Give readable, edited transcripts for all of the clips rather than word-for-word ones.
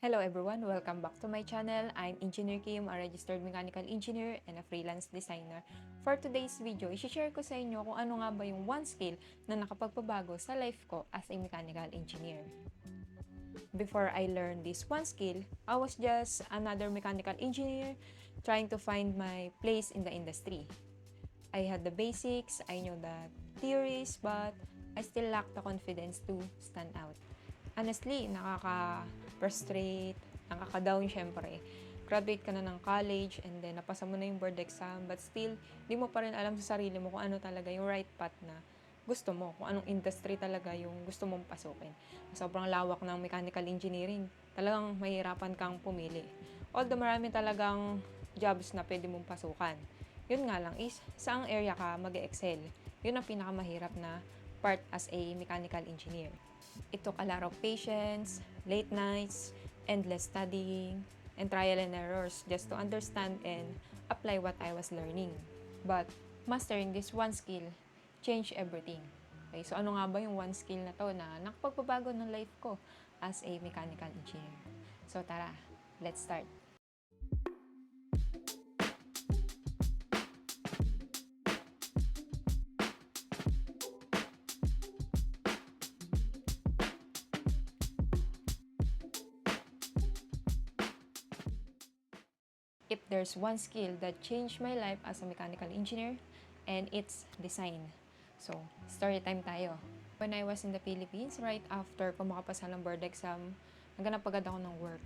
Hello everyone, welcome back to my channel. I'm Engineer Kim, a registered mechanical engineer and a freelance designer. For today's video, i-share ko sa inyo kung ano nga ba yung one skill na nakapagpabago sa life ko as a mechanical engineer. Before I learned this one skill, I was just another mechanical engineer trying to find my place in the industry. I had the basics, I knew the theories, but I still lacked the confidence to stand out. Honestly, nakaka-frustrate, nakaka-down syempre. Graduate ka na ng college and then napasa mo na yung board exam but still, di mo pa rin alam sa sarili mo kung ano talaga yung right path na gusto mo, kung anong industry talaga yung gusto mong pasukin. Sobrang lawak ng mechanical engineering. Talagang mahirapan kang pumili. Although marami talagang jobs na pwede mong pasukan. Yun nga lang is, saang area ka mag-excel. Yun ang pinakamahirap na part as a mechanical engineer. It took a lot of patience, late nights, endless studying, and trial and errors just to understand and apply what I was learning. But mastering this one skill changed everything. Okay, so ano nga ba yung one skill na to na nakapagpabago ng life ko as a mechanical engineer? So tara, let's start. If there's one skill that changed my life as a mechanical engineer, and it's design. So, story time tayo. When I was in the Philippines, right after ko makapasa ng board exam, naghanap agad ako ng work.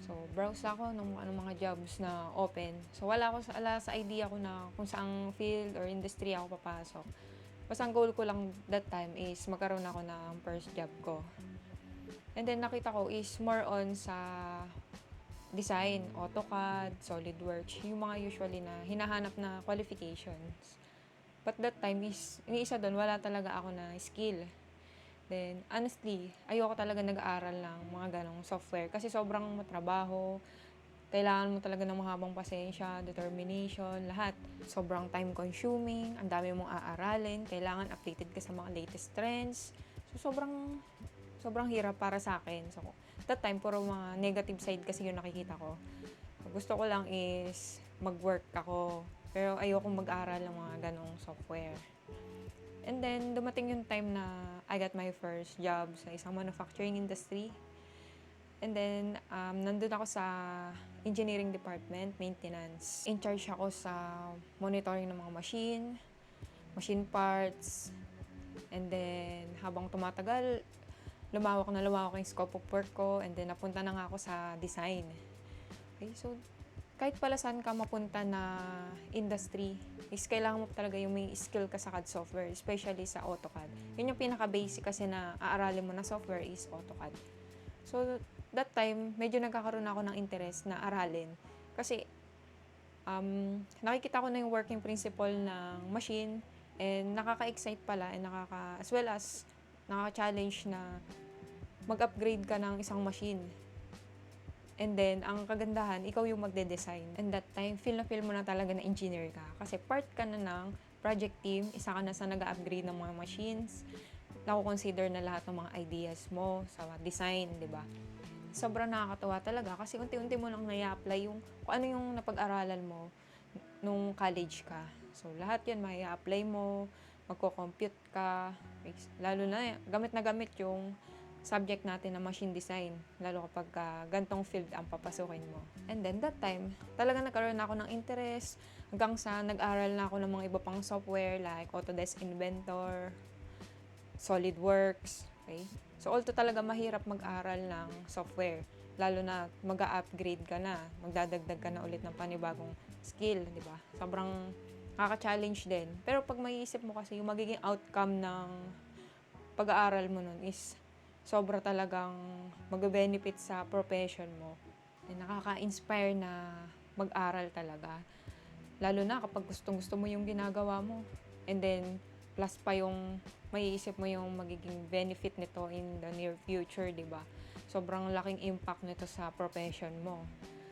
So, browse ako ng mga jobs na open. So, wala sa idea ko na kung saang field or industry ako papasok. Basta ang goal ko lang that time is magkaroon ako ng first job ko. And then nakita ko is more on sa design, AutoCAD, SolidWorks, yung mga usually na hinahanap na qualifications. But that time is, iniisa doon, wala talaga ako na skill. Then, honestly, ayoko talaga nag-aaral ng mga ganong software kasi sobrang matrabaho, kailangan mo talaga ng mahabang pasensya, determination, lahat. Sobrang time-consuming, ang dami mong aaralin, kailangan updated ka sa mga latest trends. So, sobrang hirap para sa akin. So, that time, puro mga negative side kasi yung nakikita ko. So, gusto ko lang is mag-work ako. Pero ayoko mag-aral ng mga ganong software. And then, dumating yung time na I got my first job sa isang manufacturing industry. And then, nandun ako sa engineering department, maintenance. In charge ako sa monitoring ng mga machine parts. And then, habang tumatagal, lumawak yung scope of work ko. And then, napunta na nga ako sa design. Okay, so, kahit pala saan ka mapunta na industry, is kailangan mo talaga yung may skill ka sa CAD software, especially sa AutoCAD. Yun yung pinaka-basic kasi na aaralin mo na software is AutoCAD. So, that time, medyo nagkakaroon ako ng interest na aralin. Kasi, nakikita ko na yung working principle ng machine and nakaka-excite pala and as well as nakaka-challenge na mag-upgrade ka ng isang machine. And then, ang kagandahan, ikaw yung magde-design. And that time, feel mo na talaga na engineer ka. Kasi part ka na ng project team, isa ka na sa nag-upgrade ng mga machines, nako-consider na lahat ng mga ideas mo sa design, di ba? Sobrang nakakatawa talaga kasi unti-unti mo lang na-apply yung kung ano yung napag-aralan mo nung college ka. So, lahat yan may-apply mo, magko-compute ka, lalo na gamit yung subject natin na machine design, lalo kapag gantong field ang papasukin mo. And then that time, talaga nagkaroon na ako ng interest hanggang sa nag-aral na ako ng mga iba pang software like Autodesk Inventor, SolidWorks, okay? So although talaga mahirap mag-aral ng software, lalo na mag-upgrade ka na, magdadagdag ka na ulit ng panibagong skill, di ba? Sobrang nakaka-challenge din. Pero pag maiisip mo kasi yung magiging outcome ng pag-aaral mo nun is sobra talagang mag-benefit sa profession mo. And nakaka-inspire na mag-aral talaga. Lalo na kapag gustong-gusto mo yung ginagawa mo. And then, plus pa yung maiisip mo yung magiging benefit nito in the near future, di ba? Sobrang laking impact nito sa profession mo.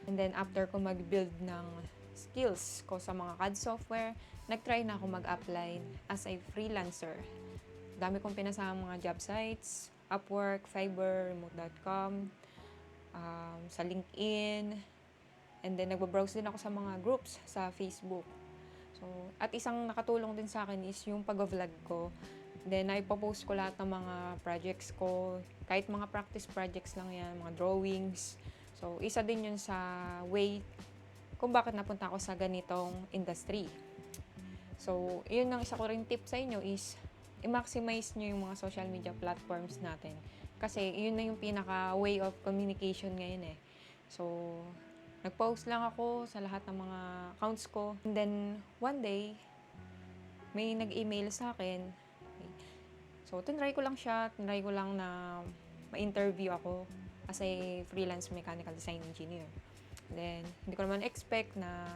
And then, after ko mag-build ng skills ko sa mga CAD software, nag-try na ako mag-apply as a freelancer. Dami kong pinasama mga job sites, Upwork, Fiverr, Remote.com. sa LinkedIn, and then nagbabrowse din ako sa mga groups sa Facebook. So, at isang nakatulong din sa akin is yung pag-vlog ko. Then, naipopost ko lahat ng mga projects ko, kahit mga practice projects lang yan, mga drawings. So, isa din yun sa way kung bakit napunta ako sa ganitong industry. So, yun ang isa ko rin tip sa inyo is i-maximize nyo yung mga social media platforms natin. Kasi yun na yung pinaka way of communication ngayon eh. So, nag-post lang ako sa lahat ng mga accounts ko. And then, one day, may nag-email sa akin. So, tinry ko lang siya. Tinry ko lang na ma-interview ako as a freelance mechanical design engineer. Then, hindi ko naman expect na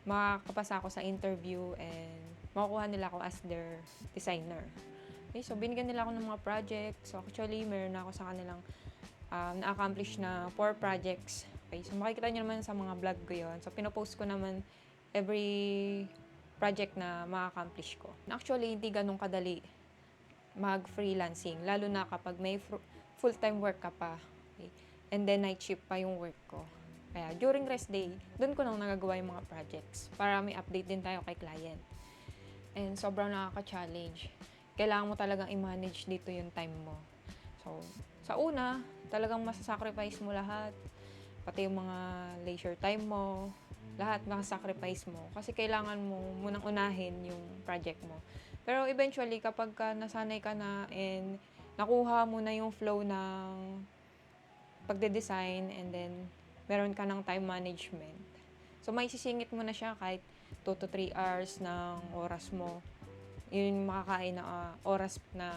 makakapasa ako sa interview and makukuha nila ako as their designer. Okay, so binigyan nila ako ng mga projects. So actually, meron na ako sa kanilang na-accomplish na 4 projects. Okay, so makikita nyo naman sa mga vlog ko yun. So pinopost ko naman every project na ma-accomplish ko. Actually, hindi ganun kadali mag-freelancing. Lalo na kapag may full-time work ka pa. Okay? And then night shift pa yung work ko. Kaya during rest day, doon ko nang nagagawa yung mga projects para may update din tayo kay client. And sobrang nakaka-challenge. Kailangan mo talagang i-manage dito yung time mo. So, sa una, talagang masasacrifice mo lahat. Pati yung mga leisure time mo, lahat masasacrifice mo. Kasi kailangan mo munang unahin yung project mo. Pero eventually, kapag nasanay ka na and nakuha mo na yung flow ng pagde-design and then meron ka ng time management. So, may sisingit mo na siya kahit 2 to 3 hours ng oras mo. Yun yung makakain na oras na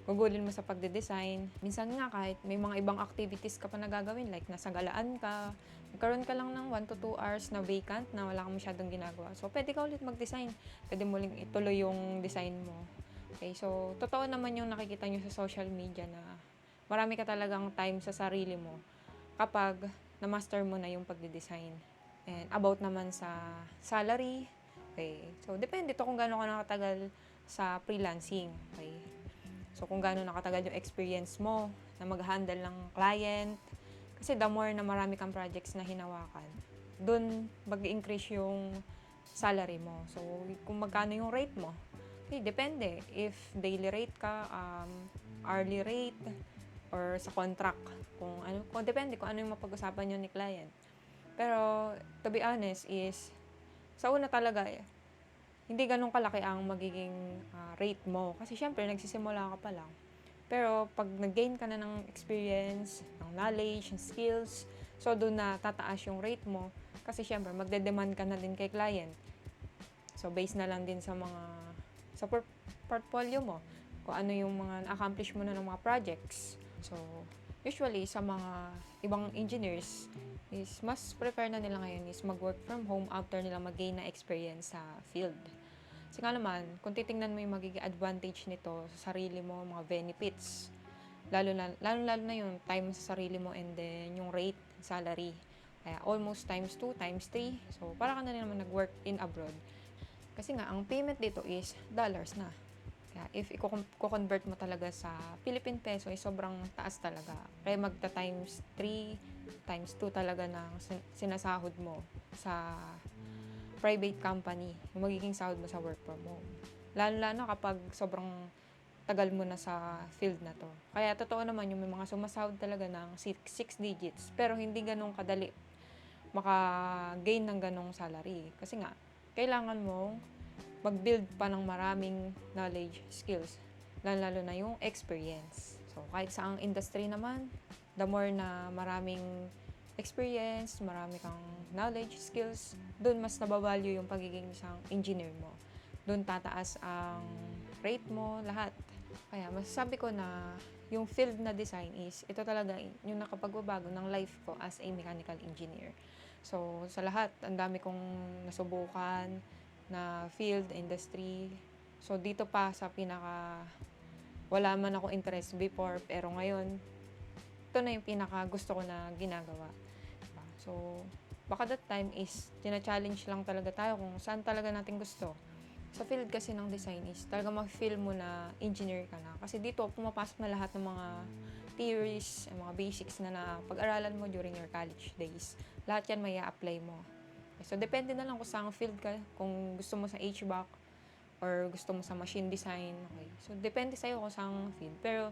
gugulin mo sa pagde-design. Minsan nga kahit may mga ibang activities ka pa na gagawin, like nasa galaan ka, magkaroon ka lang ng 1 to 2 hours na vacant na wala kang masyadong ginagawa. So, pwede ka ulit mag-design. Pwede mo ulit ituloy yung design mo. Okay, so, totoo naman yung nakikita nyo sa social media na marami ka talagang time sa sarili mo kapag na-master mo na yung pagde-design. And about naman sa salary, okay, so depende to kung gaano ka nakatagal sa freelancing. Okay, so kung gaano nakatagal yung experience mo na mag-handle ng client, kasi the more na marami kang projects na hinawakan, dun mag-increase yung salary mo. So kung magkano yung rate mo, okay, depende if daily rate ka, hourly rate, or sa contract, kung depende kung ano yung mapag-usapan nyo ni client. Pero to be honest is sa una talaga hindi ganun kalaki ang magiging rate mo kasi syempre nagsisimula ka pa lang. Pero pag nag-gain ka na ng experience, ng knowledge, ng skills, so doon na tataas yung rate mo kasi syempre magde-demand ka na din kay client. So based na lang din sa mga sa portfolio mo kung ano yung mga na-accomplish mo na ng mga projects. So, usually, sa mga ibang engineers, is mas prefer na nila ngayon is mag-work from home after nila mag-gain na experience sa field. Kasi nga naman, kung titingnan mo yung magiging advantage nito sa sarili mo, mga benefits, lalo na yung time sa sarili mo and then yung rate, salary. Kaya almost times 2, times 3. So, para ka na naman nag-work in abroad. Kasi nga, ang payment dito is dollars na. Kaya if i-convert mo talaga sa Philippine peso, ay sobrang taas talaga. Kaya magta times 3, times 2 talaga ng sinasahod mo sa private company. Yung magiging sahod mo sa work from home. Lalo kapag sobrang tagal mo na sa field na to. Kaya totoo naman yung may mga sumasahod talaga ng 6 digits. Pero hindi ganun kadali maka-gain ng ganong salary. Kasi nga, kailangan mo mag-build pa ng maraming knowledge, skills, lalo na yung experience. So, kahit saang industry naman, the more na maraming experience, marami kang knowledge, skills, dun mas nabavalue yung pagiging isang engineer mo. Dun tataas ang rate mo, lahat. Kaya masasabi ko na yung field na design is, ito talaga yung nakapagbabago ng life ko as a mechanical engineer. So, sa lahat, ang dami kong nasubukan na field, industry. So, dito pa sa wala man ako interest before, pero ngayon, ito na yung pinaka gusto ko na ginagawa. Diba? So, baka that time is, tina-challenge lang talaga tayo kung saan talaga natin gusto. Sa field kasi ng design is, talaga ma-feel mo na engineer ka na. Kasi dito, pumapasok na lahat ng mga theories, mga basics na pag-aralan mo during your college days. Lahat yan may apply mo. So, depende na lang kung saan field ka. Kung gusto mo sa HVAC or gusto mo sa machine design. Okay. So, depende sa'yo kung saan field. Pero,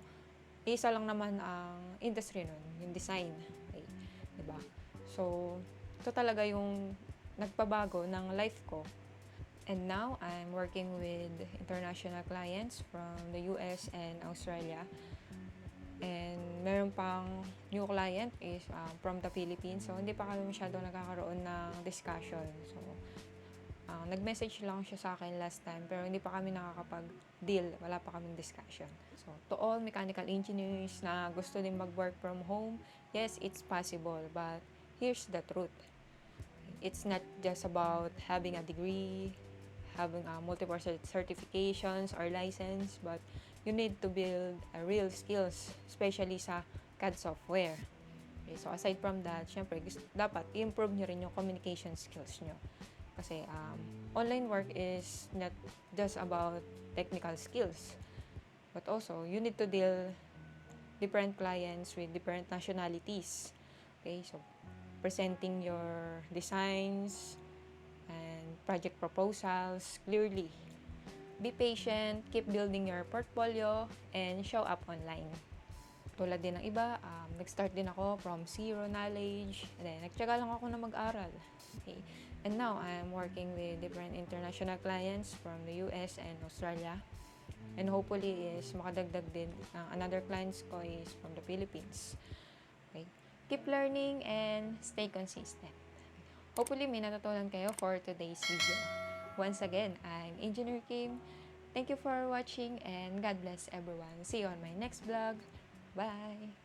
isa lang naman ang industry nun, yung design. Okay. Diba? So, ito talaga yung nagpabago ng life ko. And now, I'm working with international clients from the US and Australia. And meron pang new client is from the Philippines. So, hindi pa kami masyado nagkakaroon ng discussion. So, nag-message lang siya sa akin last time, pero hindi pa kami nakakapag-deal. Wala pa kaming discussion. So, to all mechanical engineers na gusto din mag-work from home, yes, it's possible. But, here's the truth. It's not just about having a degree, having multiple certifications or license, but you need to build real skills, especially sa CAD software. Okay, so aside from that, syempre, dapat i-improve nyo rin yung communication skills nyo. Kasi online work is not just about technical skills, but also you need to deal different clients with different nationalities. Okay, so presenting your designs and project proposals clearly. Be patient, keep building your portfolio, and show up online. Tulad din ng iba, nag-start din ako from zero knowledge, and then nagtyaga lang ako na mag-aral. Okay. And now, I'm working with different international clients from the US and Australia. And hopefully is makadagdag din another clients ko is from the Philippines. Okay. Keep learning and stay consistent. Hopefully, may natutunan kayo for today's video. Once again, I'm Engineer Kim. Thank you for watching and God bless everyone. See you on my next vlog. Bye!